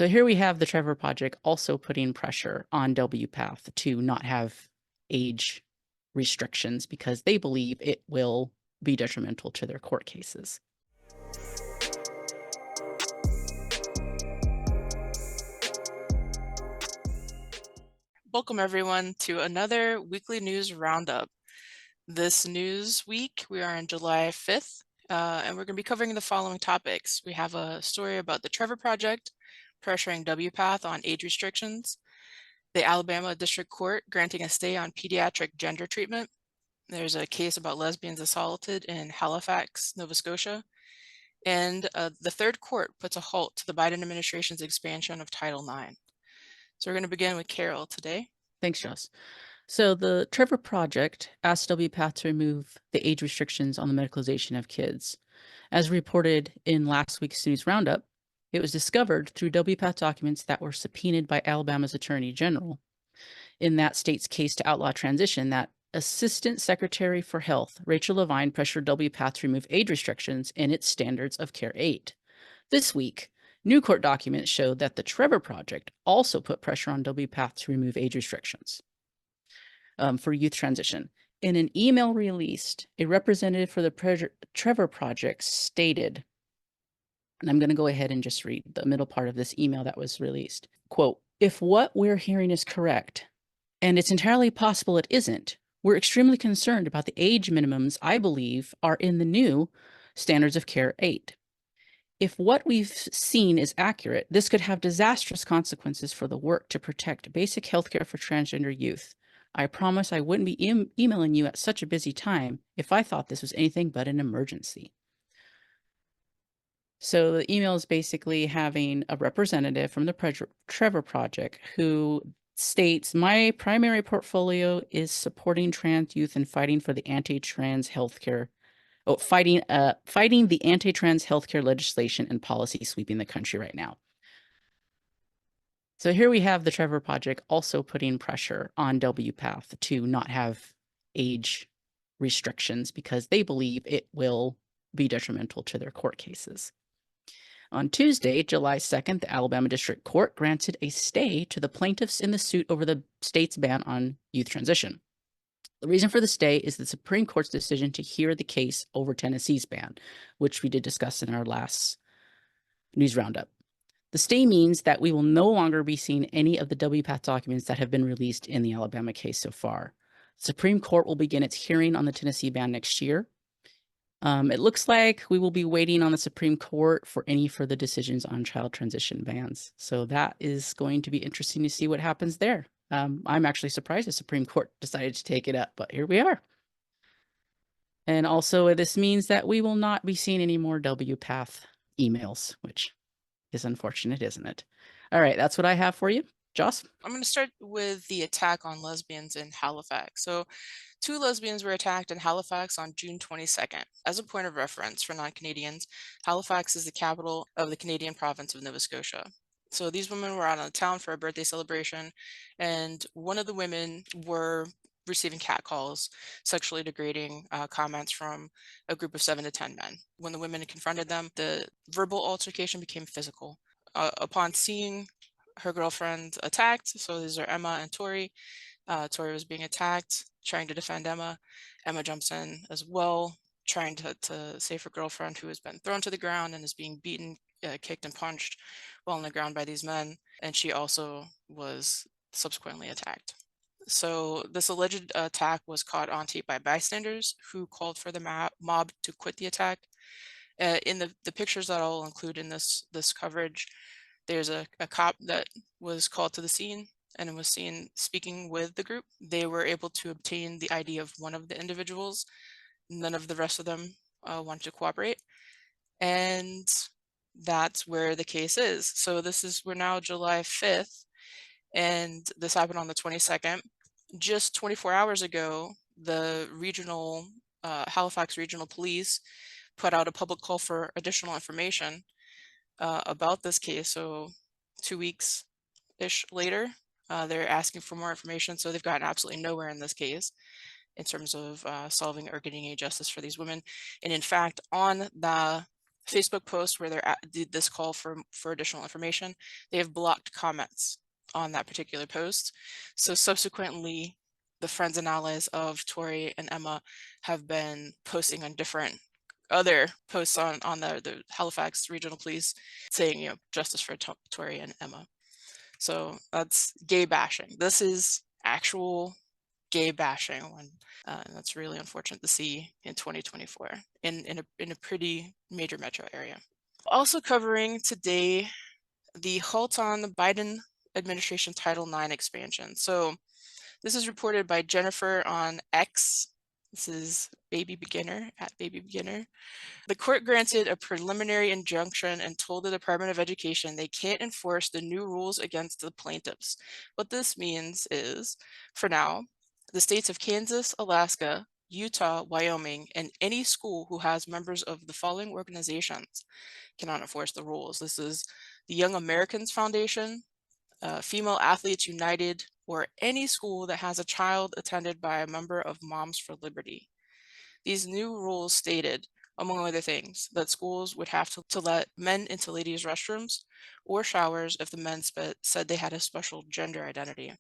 So here we have the Trevor Project also putting pressure on WPATH to not have age restrictions because they believe it will be detrimental to their court cases. Welcome, everyone, to another weekly news roundup. This news week, we are on July 5th, and we're going to be covering the following topics. We have a story about the Trevor Project pressuring WPATH on age restrictions, the Alabama District Court granting a stay on pediatric gender treatment. There's a case about lesbians assaulted in Halifax, Nova Scotia, and the Third Court puts a halt to the Biden administration's expansion of Title IX. So we're going to begin with Carol today. Thanks, Joss. So the Trevor Project asked WPATH to remove the age restrictions on the medicalization of kids. As reported in last week's news roundup, it was discovered through WPATH documents that were subpoenaed by Alabama's Attorney General in that state's case to outlaw transition that Assistant Secretary for Health Rachel Levine pressured WPATH to remove age restrictions in its Standards of Care 8. This week, new court documents showed that the Trevor Project also put pressure on WPATH to remove age restrictions for youth transition. In an email released, a representative for the Trevor Project stated, and I'm going to go ahead and just read the middle part of this email that was released. Quote, "If what we're hearing is correct, and it's entirely possible it isn't, we're extremely concerned about the age minimums I believe are in the new Standards of Care 8. If what we've seen is accurate, this could have disastrous consequences for the work to protect basic healthcare for transgender youth. I promise I wouldn't be emailing you at such a busy time if I thought this was anything but an emergency." So the email is basically having a representative from the Trevor Project who states, "My primary portfolio is supporting trans youth and fighting for the anti-trans healthcare fighting the anti-trans healthcare legislation and policy sweeping the country right now." So here we have the Trevor Project also putting pressure on WPATH to not have age restrictions because they believe it will be detrimental to their court cases. On Tuesday, July 2nd, the Alabama District Court granted a stay to the plaintiffs in the suit over the state's ban on youth transition. The reason for the stay is the Supreme Court's decision to hear the case over Tennessee's ban, which we did discuss in our last news roundup. The stay means that we will no longer be seeing any of the WPATH documents that have been released in the Alabama case so far. The Supreme Court will begin its hearing on the Tennessee ban next year. It looks like we will be waiting on the Supreme Court for any further decisions on child transition bans. So that is going to be interesting to see what happens there. I'm actually surprised the Supreme Court decided to take it up, but here we are. And also this means that we will not be seeing any more WPATH emails, which is unfortunate, isn't it? All right, that's what I have for you. Joss? I'm going to start with the attack on lesbians in Halifax. So, two lesbians were attacked in Halifax on June 22nd. As a point of reference for non-Canadians, Halifax is the capital of the Canadian province of Nova Scotia. So these women were out on the town for a birthday celebration, and one of the women were receiving catcalls, sexually degrading comments from a group of 7 to 10 men. When the women confronted them, the verbal altercation became physical. Upon seeing her girlfriend attacked, so these are Emma and Tori. Tori was being attacked, trying to defend Emma. Emma jumps in as well, trying to save her girlfriend, who has been thrown to the ground and is being beaten, kicked and punched while on the ground by these men. And she also was subsequently attacked. So this alleged attack was caught on tape by bystanders who called for the mob to quit the attack. In the pictures that I'll include in this coverage, there's a cop that was called to the scene and was seen speaking with the group. They were able to obtain the ID of one of the individuals. None of the rest of them wanted to cooperate. And that's where the case is. So we're now July 5th, and this happened on the 22nd. Just 24 hours ago, the regional Halifax Regional Police put out a public call for additional information about this case. So 2 weeks-ish later, they're asking for more information. So they've gotten absolutely nowhere in this case in terms of solving or getting any justice for these women. And in fact, on the Facebook post where did this call for additional information, they have blocked comments on that particular post. So subsequently, the friends and allies of Tori and Emma have been posting on different other posts on the Halifax Regional Police saying, justice for Tori and Emma. So that's gay bashing. This is actual gay bashing, and that's really unfortunate to see in 2024 in a pretty major metro area. Also covering today, the halt on the Biden administration Title IX expansion. So this is reported by Jennifer on X. This is Baby Beginner at Baby Beginner. The court granted a preliminary injunction and told the Department of Education they can't enforce the new rules against the plaintiffs. What this means is, for now, the states of Kansas, Alaska, Utah, Wyoming, and any school who has members of the following organizations cannot enforce the rules. This is the Young Americans Foundation, Female Athletes United, or any school that has a child attended by a member of Moms for Liberty. These new rules stated, among other things, that schools would have to let men into ladies' restrooms or showers if the men said they had a special gender identity.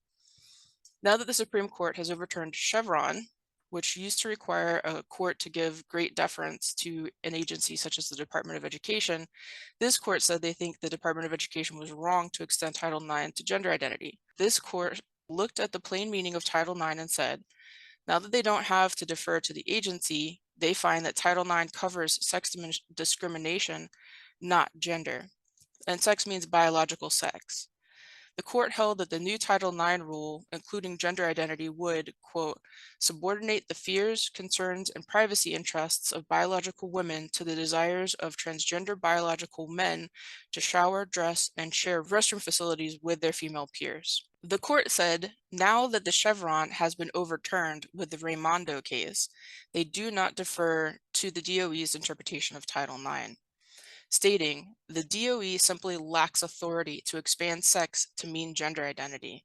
Now that the Supreme Court has overturned Chevron, which used to require a court to give great deference to an agency such as the Department of Education, this court said they think the Department of Education was wrong to extend Title IX to gender identity. This court looked at the plain meaning of Title IX and said, now that they don't have to defer to the agency, they find that Title IX covers sex discrimination, not gender. And sex means biological sex. The court held that the new Title IX rule, including gender identity, would, quote, subordinate the fears, concerns, and privacy interests of biological women to the desires of transgender biological men to shower, dress, and share restroom facilities with their female peers. The court said, now that the Chevron has been overturned with the Raimondo case, they do not defer to the DOE's interpretation of Title IX, stating, the DOE simply lacks authority to expand sex to mean gender identity.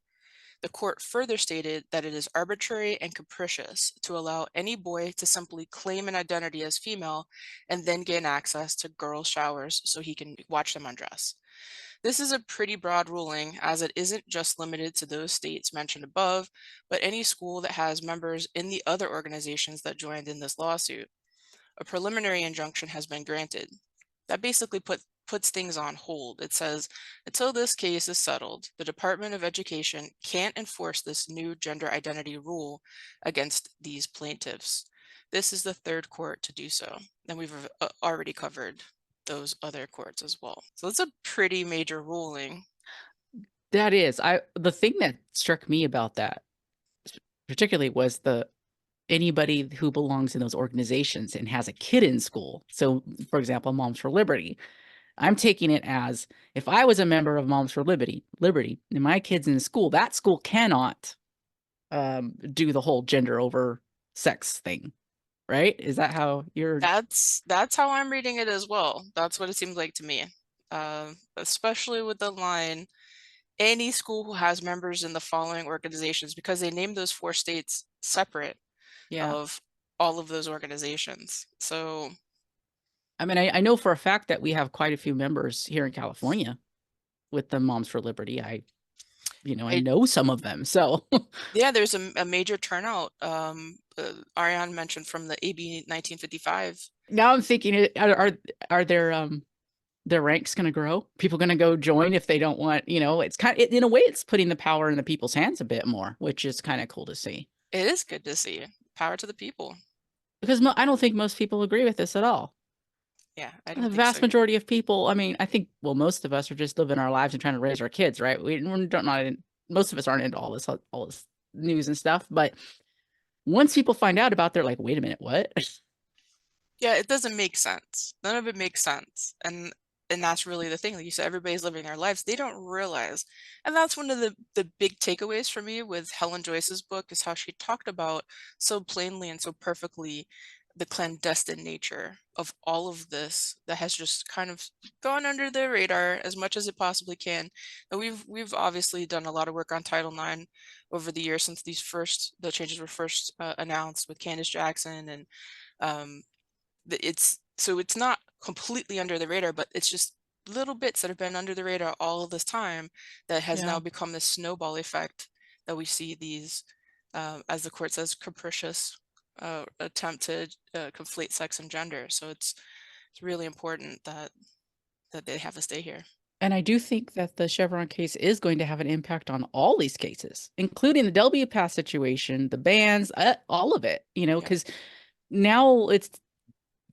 The court further stated that it is arbitrary and capricious to allow any boy to simply claim an identity as female and then gain access to girls' showers so he can watch them undress. This is a pretty broad ruling, as it isn't just limited to those states mentioned above, but any school that has members in the other organizations that joined in this lawsuit. A preliminary injunction has been granted. That basically puts things on hold. It says, until this case is settled, the Department of Education can't enforce this new gender identity rule against these plaintiffs. This is the third court to do so, and we've already covered those other courts as well. So it's a pretty major ruling. That is, the thing that struck me about that particularly was anybody who belongs in those organizations and has a kid in school. So, for example, Moms for Liberty. I'm taking it as if I was a member of Moms for Liberty, and my kid's in school, that school cannot do the whole gender over sex thing, right? Is that how you're? That's how I'm reading it as well. That's what it seems like to me. Especially with the line, any school who has members in the following organizations, because they named those 4 states separate Yeah. of all of those organizations. So I mean, I know for a fact that we have quite a few members here in California with the Moms for Liberty. I I know some of them. So yeah, there's a major turnout. Ariane mentioned from the AB 1955. now I'm thinking, are their ranks going to grow? People going to go join if they don't want, it's in a way, it's putting the power in the people's hands a bit more, which is kind of cool to see. It is good to see. Power to the people. Because I don't think most people agree with this at all. Yeah, I The don't think vast so. majority of people, I mean, I think, well, most of us are just living our lives and trying to raise our kids, right? We don't not, most of us aren't into all this news and stuff. But once people find out about, they're like, wait a minute, what? Yeah, it doesn't make sense. None of it makes sense. And that's really the thing. Like you said, everybody's living their lives. They don't realize. And that's one of the big takeaways for me with Helen Joyce's book, is how she talked about so plainly and so perfectly the clandestine nature of all of this that has just kind of gone under the radar as much as it possibly can. And we've obviously done a lot of work on Title IX over the years since the changes were first announced with Candace Jackson, and it's So it's not completely under the radar, but it's just little bits that have been under the radar all of this time that has Yeah. now become this snowball effect that we see these, as the court says, capricious attempt to conflate sex and gender. So it's really important that they have to stay here. And I do think that the Chevron case is going to have an impact on all these cases, including the W Pass situation, the bans, all of it, Yeah, because now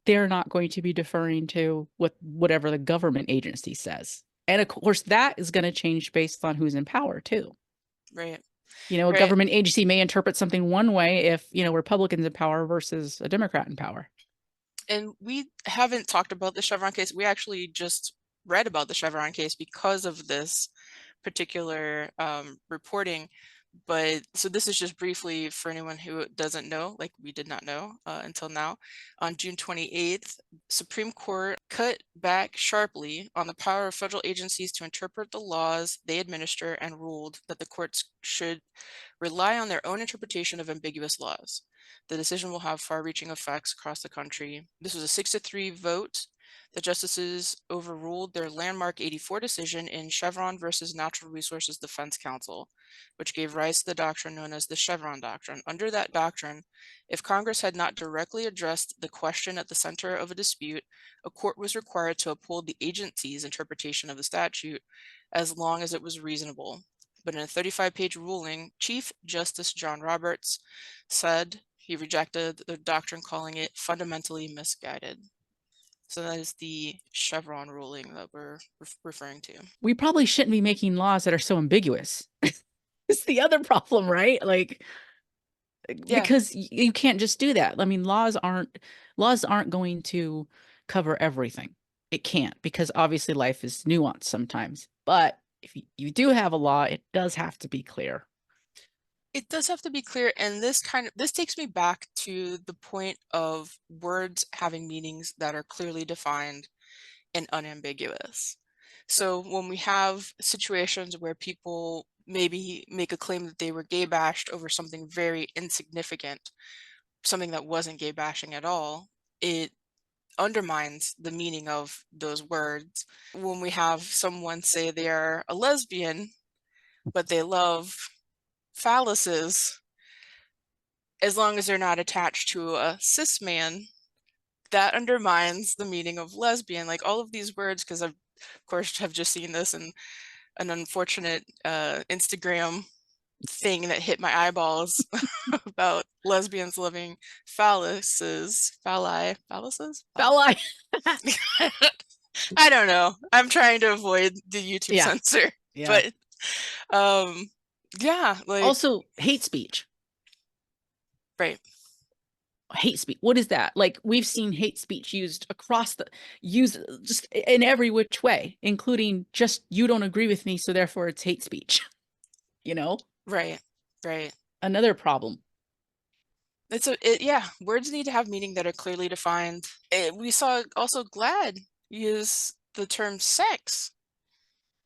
they're not going to be deferring to whatever the government agency says. And of course, that is going to change based on who's in power too. right, A right. government agency may interpret something one way if, Republicans in power versus a Democrat in power. And we haven't talked about the Chevron case. We actually just read about the Chevron case because of this particular reporting. But so this is just briefly for anyone who doesn't know, like we did not know until now. On June 28th, Supreme Court cut back sharply on the power of federal agencies to interpret the laws they administer and ruled that the courts should rely on their own interpretation of ambiguous laws. The decision will have far-reaching effects across the country. This was a 6-3 vote. The justices overruled their landmark 84 decision in Chevron versus Natural Resources Defense Council, which gave rise to the doctrine known as the Chevron doctrine. Under that doctrine, if Congress had not directly addressed the question at the center of a dispute, a court was required to uphold the agency's interpretation of the statute as long as it was reasonable. But in a 35-page ruling, Chief Justice John Roberts said he rejected the doctrine, calling it fundamentally misguided. So that is the Chevron ruling that we're referring to. We probably shouldn't be making laws that are so ambiguous. It's the other problem, right? Like, Yeah, because you can't just do that. I mean, laws aren't going to cover everything. It can't, because obviously life is nuanced sometimes. But if you do have a law, it does have to be clear. it does have to be clear. And this takes me back to the point of words having meanings that are clearly defined and unambiguous. So when we have situations where people maybe make a claim that they were gay bashed over something very insignificant, something that wasn't gay bashing at all, it undermines the meaning of those words. When we have someone say they are a lesbian, but they love phalluses, as long as they're not attached to a cis man, that undermines the meaning of lesbian. Like all of these words, because I've, of course, have just seen this in an unfortunate Instagram thing that hit my eyeballs about lesbians loving phalluses. Ally. I don't know. I'm trying to avoid the YouTube Yeah. censor, Yeah. but um, yeah, like Also, hate speech. right, Hate speech. What is that? Like, we've seen hate speech used use just in every which way, including just you don't agree with me, so therefore it's hate speech. You know, right, right. another problem. Yeah. Words need to have meaning that are clearly defined. We saw also GLAAD use the term sex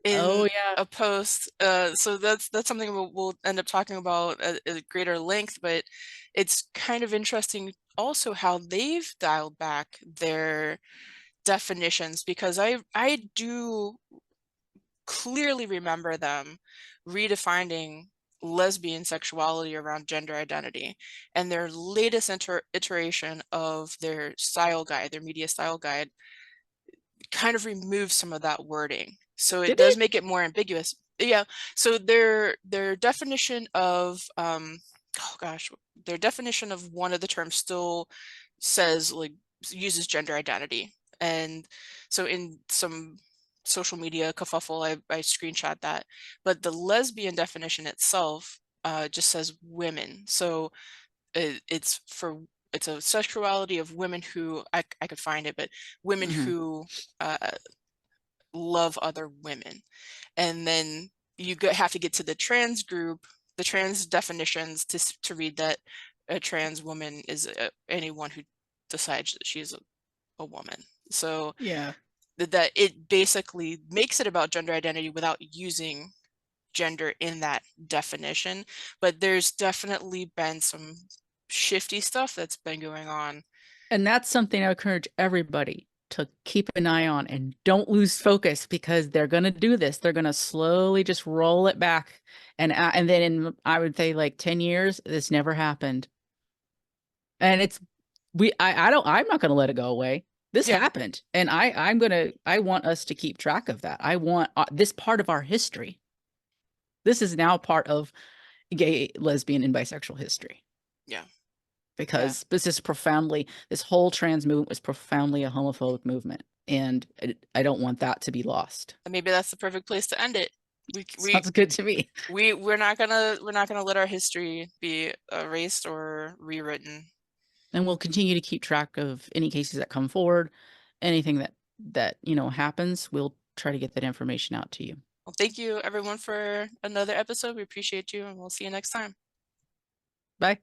Oh in yeah. a post. So that's something we'll end up talking about at greater length, but it's kind of interesting also how they've dialed back their definitions, because I do clearly remember them redefining lesbian sexuality around gender identity, and their latest iteration of their style guide, their media style guide, kind of removes some of that wording. So it Did they? does make it more ambiguous. Yeah. So their definition of oh gosh, their definition of one of the terms still says like uses gender identity. And so in some social media kerfuffle, I screenshot that. But the lesbian definition itself just says women. So it's a sexuality of women who I could find it, but women Mhm. who uh, love other women. And then have to get to the trans group, the trans definitions to read that a trans woman is anyone who decides that she's a woman. So Yeah. that it basically makes it about gender identity without using gender in that definition. But there's definitely been some shifty stuff that's been going on And that's something I encourage everybody to keep an eye on and don't lose focus because they're going to do this. They're going to slowly just roll it back. And then I would say like 10 years, this never happened. And I'm not going to let it go away. This Yeah, happened. And I want us to keep track of that. I want this part of our history. This is now part of gay, lesbian, and bisexual history yeah, yeah. because this whole trans movement was profoundly a homophobic movement. And I don't want that to be lost. And maybe that's the perfect place to end it. We we Sounds good to me. we're not gonna let our history be erased or rewritten. And we'll continue to keep track of any cases that come forward, anything that happens. We'll try to get that information out to you. Well, thank you everyone for another episode. We appreciate you, and we'll see you next time. Bye.